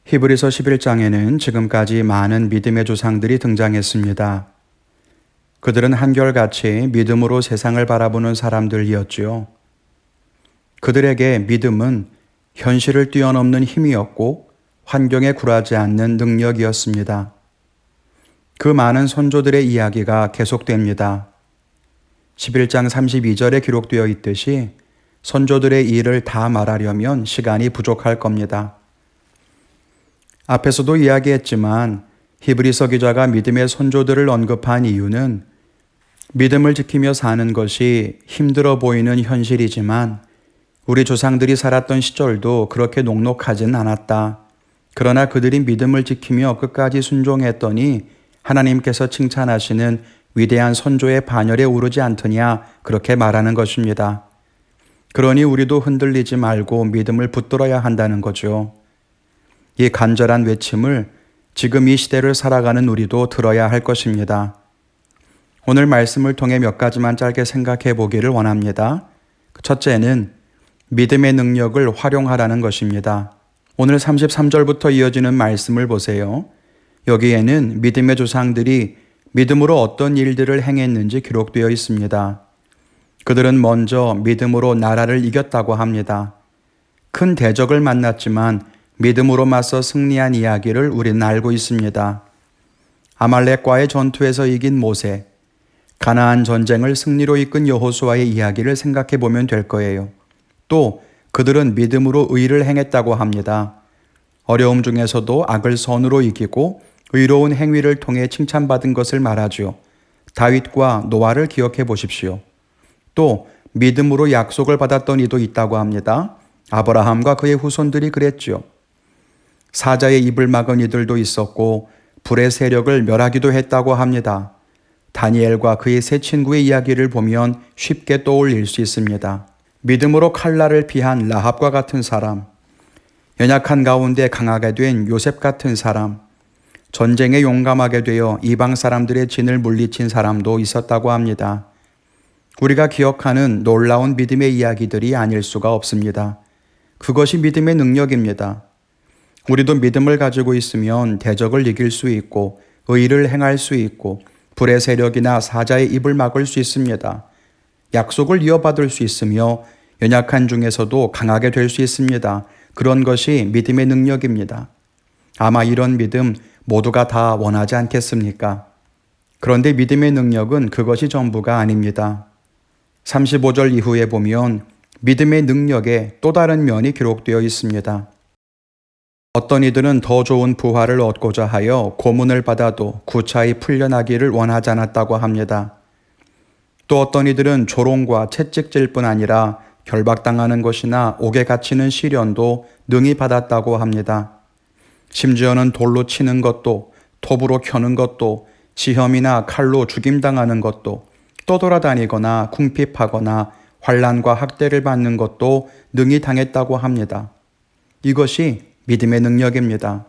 히브리서 11장에는 지금까지 많은 믿음의 조상들이 등장했습니다. 그들은 한결같이 믿음으로 세상을 바라보는 사람들이었지요. 그들에게 믿음은 현실을 뛰어넘는 힘이었고 환경에 굴하지 않는 능력이었습니다. 그 많은 선조들의 이야기가 계속됩니다. 11장 32절에 기록되어 있듯이 선조들의 일을 다 말하려면 시간이 부족할 겁니다. 앞에서도 이야기했지만 히브리서 기자가 믿음의 선조들을 언급한 이유는 믿음을 지키며 사는 것이 힘들어 보이는 현실이지만 우리 조상들이 살았던 시절도 그렇게 녹록하진 않았다. 그러나 그들이 믿음을 지키며 끝까지 순종했더니 하나님께서 칭찬하시는 위대한 선조의 반열에 오르지 않더냐, 그렇게 말하는 것입니다. 그러니 우리도 흔들리지 말고 믿음을 붙들어야 한다는 거죠. 이 간절한 외침을 지금 이 시대를 살아가는 우리도 들어야 할 것입니다. 오늘 말씀을 통해 몇 가지만 짧게 생각해 보기를 원합니다. 첫째는 믿음의 능력을 활용하라는 것입니다. 오늘 33절부터 이어지는 말씀을 보세요. 여기에는 믿음의 조상들이 믿음으로 어떤 일들을 행했는지 기록되어 있습니다. 그들은 먼저 믿음으로 나라를 이겼다고 합니다. 큰 대적을 만났지만 믿음으로 맞서 승리한 이야기를 우리는 알고 있습니다. 아말렉과의 전투에서 이긴 모세, 가나안 전쟁을 승리로 이끈 여호수아의 이야기를 생각해 보면 될 거예요. 또 그들은 믿음으로 의를 행했다고 합니다. 어려움 중에서도 악을 선으로 이기고 의로운 행위를 통해 칭찬받은 것을 말하죠. 다윗과 노아를 기억해 보십시오. 또 믿음으로 약속을 받았던 이도 있다고 합니다. 아브라함과 그의 후손들이 그랬죠. 사자의 입을 막은 이들도 있었고 불의 세력을 멸하기도 했다고 합니다. 다니엘과 그의 세 친구의 이야기를 보면 쉽게 떠올릴 수 있습니다. 믿음으로 칼날을 피한 라합과 같은 사람, 연약한 가운데 강하게 된 요셉 같은 사람, 전쟁에 용감하게 되어 이방 사람들의 진을 물리친 사람도 있었다고 합니다. 우리가 기억하는 놀라운 믿음의 이야기들이 아닐 수가 없습니다. 그것이 믿음의 능력입니다. 우리도 믿음을 가지고 있으면 대적을 이길 수 있고 의를 행할 수 있고 불의 세력이나 사자의 입을 막을 수 있습니다. 약속을 이어받을 수 있으며 연약한 중에서도 강하게 될 수 있습니다. 그런 것이 믿음의 능력입니다. 아마 이런 믿음 모두가 다 원하지 않겠습니까? 그런데 믿음의 능력은 그것이 전부가 아닙니다. 35절 이후에 보면 믿음의 능력에 또 다른 면이 기록되어 있습니다. 어떤 이들은 더 좋은 부활을 얻고자 하여 고문을 받아도 구차히 풀려나기를 원하지 않았다고 합니다. 또 어떤 이들은 조롱과 채찍질 뿐 아니라 결박당하는 것이나 옥에 갇히는 시련도 능히 받았다고 합니다. 심지어는 돌로 치는 것도, 톱으로 켜는 것도, 지혐이나 칼로 죽임당하는 것도, 떠돌아다니거나 궁핍하거나 환난과 학대를 받는 것도 능히 당했다고 합니다. 이것이 믿음의 능력입니다.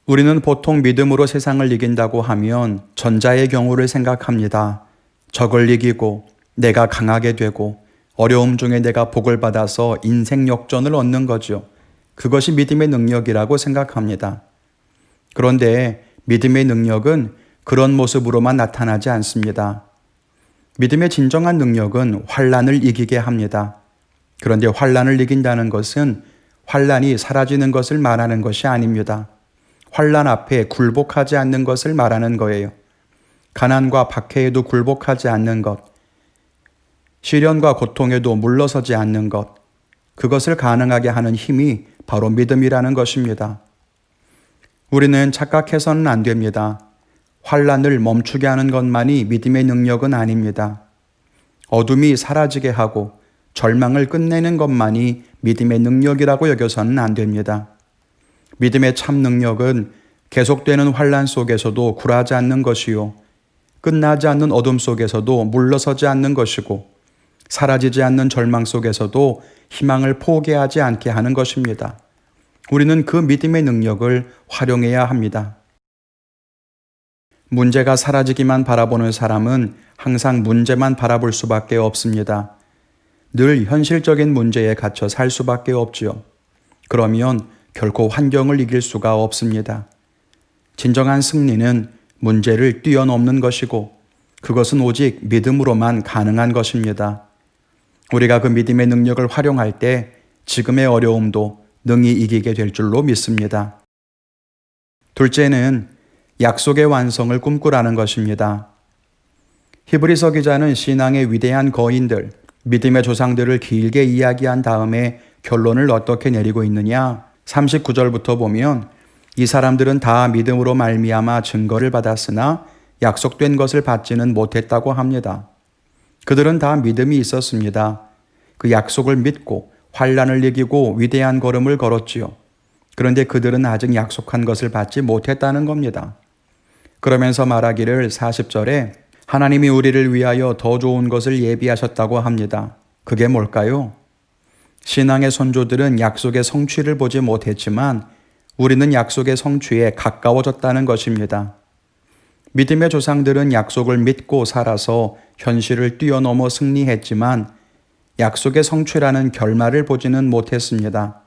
우리는 보통 믿음으로 세상을 이긴다고 하면 전자의 경우를 생각합니다. 적을 이기고 내가 강하게 되고 어려움 중에 내가 복을 받아서 인생 역전을 얻는 거죠. 그것이 믿음의 능력이라고 생각합니다. 그런데 믿음의 능력은 그런 모습으로만 나타나지 않습니다. 믿음의 진정한 능력은 환난을 이기게 합니다. 그런데 환난을 이긴다는 것은 환난이 사라지는 것을 말하는 것이 아닙니다. 환난 앞에 굴복하지 않는 것을 말하는 거예요. 가난과 박해에도 굴복하지 않는 것, 시련과 고통에도 물러서지 않는 것, 그것을 가능하게 하는 힘이 바로 믿음이라는 것입니다. 우리는 착각해서는 안 됩니다. 환난을 멈추게 하는 것만이 믿음의 능력은 아닙니다. 어둠이 사라지게 하고 절망을 끝내는 것만이 믿음의 능력이라고 여겨서는 안 됩니다. 믿음의 참 능력은 계속되는 환난 속에서도 굴하지 않는 것이요, 끝나지 않는 어둠 속에서도 물러서지 않는 것이고, 사라지지 않는 절망 속에서도 희망을 포기하지 않게 하는 것입니다. 우리는 그 믿음의 능력을 활용해야 합니다. 문제가 사라지기만 바라보는 사람은 항상 문제만 바라볼 수밖에 없습니다. 늘 현실적인 문제에 갇혀 살 수밖에 없지요. 그러면 결코 환경을 이길 수가 없습니다. 진정한 승리는 문제를 뛰어넘는 것이고 그것은 오직 믿음으로만 가능한 것입니다. 우리가 그 믿음의 능력을 활용할 때 지금의 어려움도 능히 이기게 될 줄로 믿습니다. 둘째는 약속의 완성을 꿈꾸라는 것입니다. 히브리서 기자는 신앙의 위대한 거인들, 믿음의 조상들을 길게 이야기한 다음에 결론을 어떻게 내리고 있느냐? 39절부터 보면 이 사람들은 다 믿음으로 말미암아 증거를 받았으나 약속된 것을 받지는 못했다고 합니다. 그들은 다 믿음이 있었습니다. 그 약속을 믿고 환난을 이기고 위대한 걸음을 걸었지요. 그런데 그들은 아직 약속한 것을 받지 못했다는 겁니다. 그러면서 말하기를 40절에 하나님이 우리를 위하여 더 좋은 것을 예비하셨다고 합니다. 그게 뭘까요? 신앙의 선조들은 약속의 성취를 보지 못했지만 우리는 약속의 성취에 가까워졌다는 것입니다. 믿음의 조상들은 약속을 믿고 살아서 현실을 뛰어넘어 승리했지만 약속의 성취라는 결말을 보지는 못했습니다.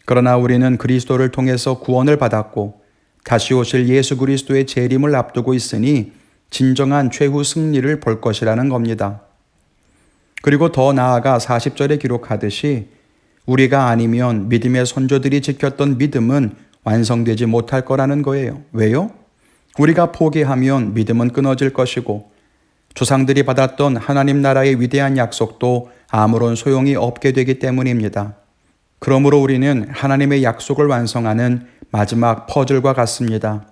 그러나 우리는 그리스도를 통해서 구원을 받았고 다시 오실 예수 그리스도의 재림을 앞두고 있으니 진정한 최후 승리를 볼 것이라는 겁니다. 그리고 더 나아가 40절에 기록하듯이 우리가 아니면 믿음의 선조들이 지켰던 믿음은 완성되지 못할 거라는 거예요. 왜요? 우리가 포기하면 믿음은 끊어질 것이고 조상들이 받았던 하나님 나라의 위대한 약속도 아무런 소용이 없게 되기 때문입니다. 그러므로 우리는 하나님의 약속을 완성하는 마지막 퍼즐과 같습니다.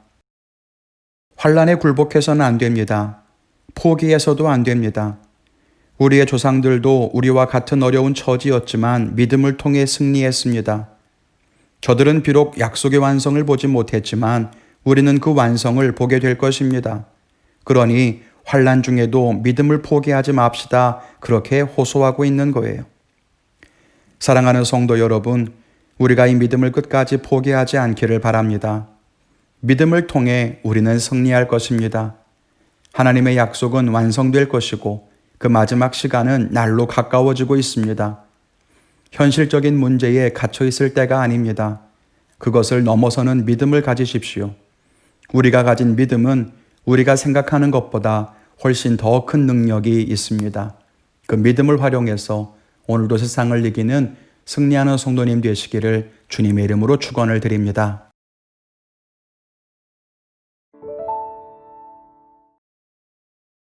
환난에 굴복해서는 안 됩니다. 포기해서도 안 됩니다. 우리의 조상들도 우리와 같은 어려운 처지였지만 믿음을 통해 승리했습니다. 저들은 비록 약속의 완성을 보지 못했지만 우리는 그 완성을 보게 될 것입니다. 그러니 환난 중에도 믿음을 포기하지 맙시다. 그렇게 호소하고 있는 거예요. 사랑하는 성도 여러분, 우리가 이 믿음을 끝까지 포기하지 않기를 바랍니다. 믿음을 통해 우리는 승리할 것입니다. 하나님의 약속은 완성될 것이고 그 마지막 시간은 날로 가까워지고 있습니다. 현실적인 문제에 갇혀 있을 때가 아닙니다. 그것을 넘어서는 믿음을 가지십시오. 우리가 가진 믿음은 우리가 생각하는 것보다 훨씬 더 큰 능력이 있습니다. 그 믿음을 활용해서 오늘도 세상을 이기는 승리하는 성도님 되시기를 주님의 이름으로 축원을 드립니다.